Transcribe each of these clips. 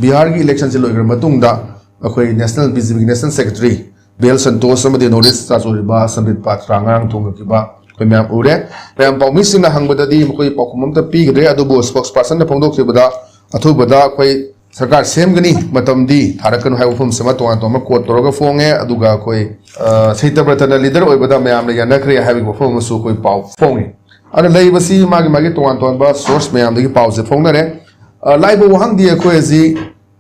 बिहार की इलेक्शन से लोग national BJP national secretary BL Santosh north east चाचोरीबा संबित पात्रा ngang थोंगीबा कोई मैम उरे मैम पाउमिसिंग हंगबददी कोई पाखुम पीगद्रे स्पोक्स पर्सन फोंदोखिबदा अथुबदा कोई सरकार सेमगनी मतमदी थारकन हाई उफम सेमा तोंगा तोमा कोट तोरगा फोंगे अदुगा कोई सहितब्रतना लीडर ओइबदा मैम ने यानखरे हाई उफम सु कोई पाउ फोंगे अन लैबसी मागी मागी तोंगा तोंबा सोर्स मैम दगी पाउ से फोंगनरे लाइबो वहां दी कोई जी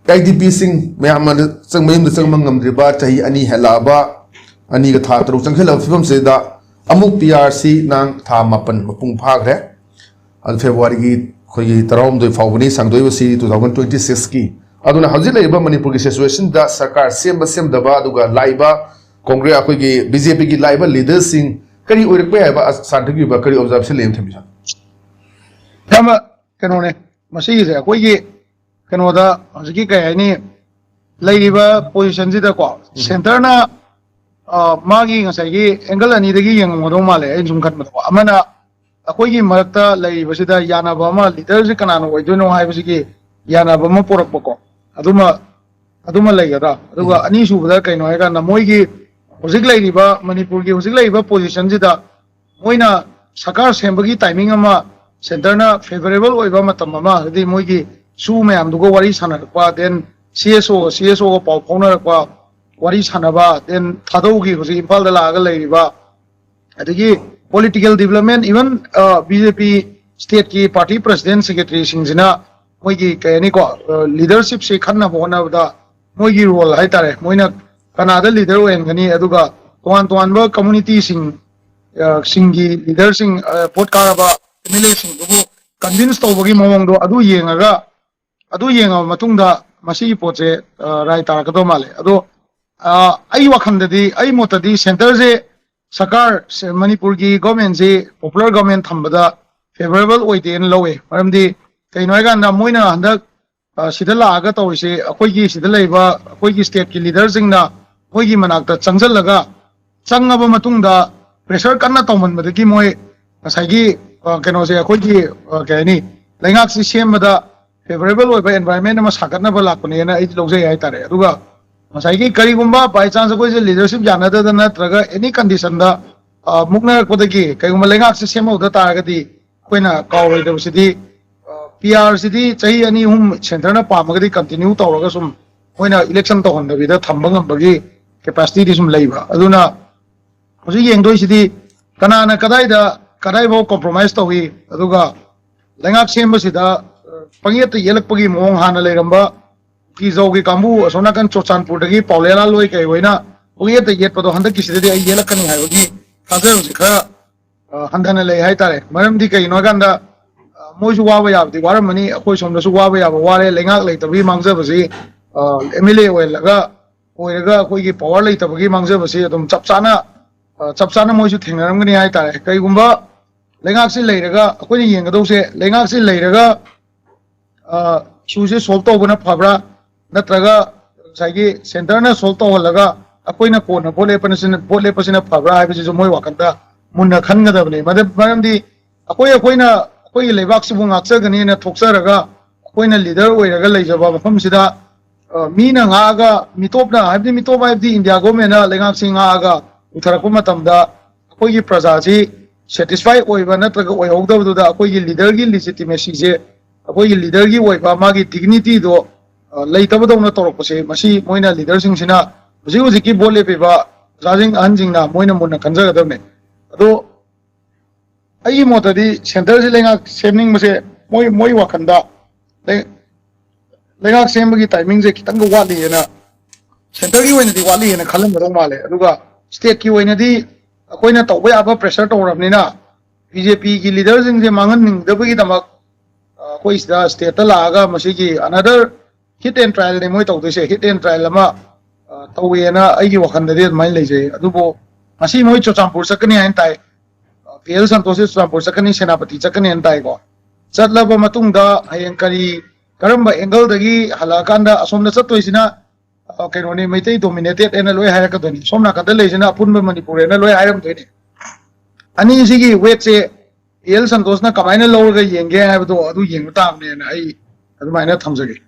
आईडीपी सिंह मैम चंगमयम चंगमंगमद्रिबा चाही अनि हेलाबा अनि का था तरु चंगखेल फिल्म से दा अमुक पीआरसी नांग था मापन मपुंग फाग्रे अन फेब्रुआरी की कोई तरह दो फाउनी संगदोई सी 2026 की अदुना हजिल लेबा मणिपुर की सिचुएशन दा सरकार सेम दबा अदुगा लाइबा कांग्रेस अखोई की बीजेपी की लाइबा लीडर्स सिंह करी ओरकबे हाइबा सांतगी बा करी ऑब्जर्वेशन लेम थमिसा तम कनोने मसी जे अखोई की कनोदा हजिकी कयानी लेरिबा पोजीशन जिदा को सेंटर ना मागी ngसाई एंगल अनि दगी यंगमदो माले ए जुम खतमदो अमना अखोई मरक्ता लेरिबसिदा यानाबा मा लीडर से कनानो ओइदोनो हाइबसिकी यानाबा मा पोरकपको अदुमा लेगदा अदुगा अनि सुबदा कइनो हेगा न मोइगी होजिक लेरिबा मणिपुर की होजिक लेरिबा पोजीशन जिदा मोइना सरकार सेंबगी टाइमिंग अमा सेंटरना फेवरेबल ओइबा मतम अमा हदि मोइगी सु मैम दुगो वारी सानरपा देन CSO को पाउ फाउनरपा वारी सानबा देन थादौगी होजिक इम्फाल दा लागा लेरिबा अदगी political development even BJP state की party president secretary सिंजना मोइगी कयनी को leadership से खन्ना होना बदा मोइगी role है तारे मोइना कनादा leader ओएनगनी अदुगा तोआन बा community सिंगी leader सिंग पोट कारबा MLA सिंग दुगो convince तौबगी मवंग दो अदु येंगा मतुंगदा मसी पोचे राय तारकदो माले अदो आई वखंददी आई मोतदी सेंटर से सरकार से मणिपुर की गवर्नमेंट से पॉपुलर गवर्नमेंट थंबदा फेवरेबल ओइदेन लवे मरमदी कइनोयगा ना मोइना हंदक सिदा लागा तौरिसे अखोइगी सिदा लेबा अखोइगी स्टेट की लीडर सिंगना मोइगी मनाक्ता चंगजलगा चंगबा मतुंगदा प्रेशर कन्ना तौमनबदगी मोइ ngसाइगी कइनोसे अखोइगी कयनी लैंगाक सि सेमबदा फेवरेबल ओइबा एनवायरनमेंट अमा सागतनाबा लाकने ना इदि लौजै हाय तारे अदुगा ngसाइगी करिगुम्बा बाय चांस अखोइजे लीडरशिप जानददा नत्रगा एनी कंडीशन दा मुक्नरकपदगी कइगुम्बा लैंगाक सि सेमौदा तारगदी कोइना कावरैदबसिदी पीआर सिदी चाहि अनि हुम सेंटरना पामगदी कंटिन्यू तौरगा सुम मोइना इलेक्शन तौहनदबिदा थंबंगबगी कैपेसिटी दि सुम लैबा अदुना होजि येंगदोइसिदी कनाना कदाइबो कॉम्प्रोमाइज तौही अदुगा लैंगाक सेमबसिदा पंगेत येलकपगी मोंग हाना लेरंबा की कामू असोनाकन चोचानपुर पाउलेला लोई कई होइना पंगेत येतपदो हंदकिसिदि आई येलकनी हाइबगी थाजरसि खरा हंदना ले हाय तारे मरमदि कइनो गांदा मोइसु वाबा याबदि वारमनी अखोइ सोमदसु वाबा याबा वारे लेंगाक लेतबगी मांगजबसि MLA ओइलगा ओइरगा अखोइगी पावर लेतबगी मांगजबसि अदुम चपचाना मोइसु थेंगरमगनी हाय तारे कइगुम्बा लेंगाकसि लेरगा अखोइनि येंगदौसे लेंगाकसि लेरगा इशूसे सोल्व तौबना फबरा नत्रगा साइगी सेंटरना सोल्व तौहलगा अखोइना कोना बोले पसिना फबरा हाइबसिसु मोइ वाखंता मुन्ना खनगदबने मरमदि अखोइ लेबाकसिबु ngakchagani na thokcharaga अखोइना लीडर ओइरगा लेजबा मफमसिदा मीना ngaga mitopna हाइबदि मिटोप हाइबदि इंडिया गवर्नमेंट लेंगाक सिंगागा उथरकु मतमदा अखोइगी प्रजाजी सेटिस्फाई ओइबा नत्रगा ओइहौदबदुदा अखोइगी लीडर की लेजिटिमेसी जे अखोइगी लीडर की ओइबा मागी डिग्निटी दो लेतबदौना तौरकपसे मसी मोइना लीडर सिंगसिना हुजिकी बोले पेबा जाजिंग अहनजिंगना मोइना मुन्ना खनजगदबने अदो आई मोतदी सेंटर से लेंगा सेमनिंग मसे मोइ वाखंदा लेंगा सेमबगी टाइमिंग जे खितंग वाली है ना सेंटर की वइनदी वाली है ना खलमदौ माले अदुगा स्टेट की वइनदी अखोइना तौबा याबा प्रेशर तौरबनिना बीजेपी की लीडर सिंग जे मांगननिंगदबगी दमक अखोइ सिदा स्टेट लागा मसिगी अनदर हिट एंड ट्रायल ने मोइ तौदोसे हिट एंड ट्रायल अमा तौवेना आइगी वखंददे माइ लेजे अदुबो मसी मोइ चोचामपुर सकनी हाइन ताइ PL संतोषे चोचामपुर सकनी सेनापति सकनी हाइन ताइ को चतलबा मतुंगदा हयें करी करम्बा एंगल दगी हलाकांदा असोमदा चतोइसिना कइनोनी मैतै डोमिनेटेड एना लोय हायरकदोनी सोमना कदा लेजना अपुनबा मणिपुर एना लोय हायरम दोइने अनि सिगी वेट से PL संतोषना कमाइना लौरगा येंगे हायबदो अदु येंग तामने ना आई अदुमाइना थमजगे